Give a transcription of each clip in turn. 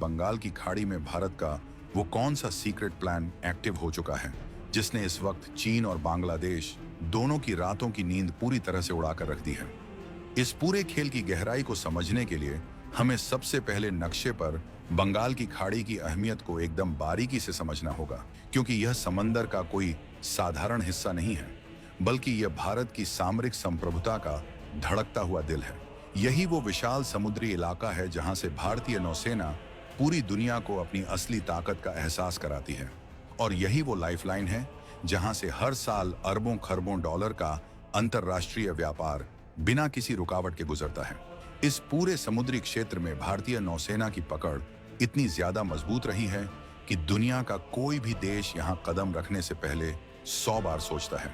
बंगाल की खाड़ी में भारत का वो कौन सा सीक्रेट प्लान एक्टिव हो चुका है जिसने इस वक्त चीन और बांग्लादेश दोनों की रातों की नींद पूरी तरह से उड़ाकर रख दी है। इस पूरे खेल की गहराई को समझने के लिए हमें सबसे पहले नक्शे पर बंगाल की खाड़ी की अहमियत को एकदम बारीकी से समझना होगा, क्योंकि यह समंदर का कोई साधारण हिस्सा नहीं है, बल्कि यह भारत की सामरिक संप्रभुता का धड़कता हुआ दिल है। यही वो विशाल समुद्री इलाका है जहां से भारतीय नौसेना पूरी दुनिया को अपनी असली ताकत का एहसास कराती है, और यही वो लाइफलाइन है जहां से हर साल अरबों खरबों डॉलर का अंतर्राष्ट्रीय व्यापार बिना किसी रुकावट के गुजरता है। इस पूरे समुद्री क्षेत्र में भारतीय नौसेना की पकड़ इतनी ज्यादा मजबूत रही है कि दुनिया का कोई भी देश यहां कदम रखने से पहले 100 बार सोचता है।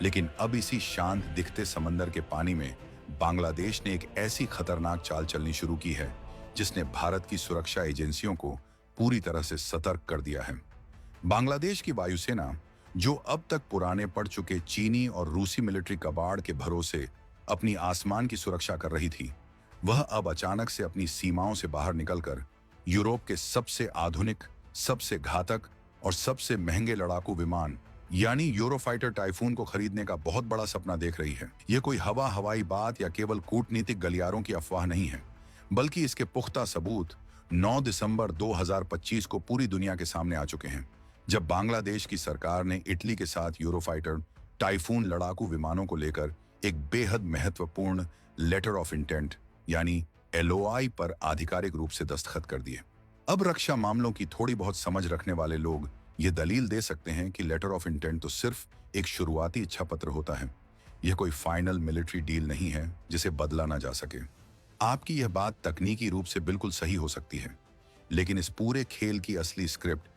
लेकिन अब इसी शांत दिखते समंदर के पानी में बांग्लादेश ने एक ऐसी खतरनाक चाल चलनी शुरू की है जिसने भारत की सुरक्षा एजेंसियों को पूरी तरह से सतर्क कर दिया है। बांग्लादेश की वायुसेना, जो अब तक पुराने पड़ चुके चीनी और रूसी मिलिट्री कबाड़ के भरोसे अपनी आसमान की सुरक्षा कर रही थी, वह अब अचानक से अपनी सीमाओं से बाहर निकलकर यूरोप के सबसे आधुनिक, सबसे घातक और सबसे महंगे लड़ाकू विमान यानी यूरोफाइटर टाइफून को खरीदने का बहुत बड़ा सपना देख रही है। यह कोई हवाई बात या केवल कूटनीतिक गलियारों की अफवाह नहीं है, बल्कि इसके पुख्ता सबूत 9 दिसंबर 2025 को पूरी दुनिया के सामने आ चुके हैं, जब बांग्लादेश की सरकार ने इटली के साथ यूरोफाइटर टाइफून लड़ाकू विमानों को लेकर एक बेहद महत्वपूर्ण लेटर ऑफ इंटेंट यानी एलओआई पर आधिकारिक रूप से दस्तखत कर दिए। अब रक्षा मामलों की थोड़ी बहुत समझ रखने वाले लोग ये दलील दे सकते हैं कि लेटर ऑफ इंटेंट तो सिर्फ एक शुरुआती इच्छा पत्र होता है, यह कोई फाइनल मिलिट्री डील नहीं है जिसे बदला ना जा सके। आपकी यह बात तकनीकी रूप से बिल्कुल सही हो सकती है, लेकिन इस पूरे खेल की असली स्क्रिप्ट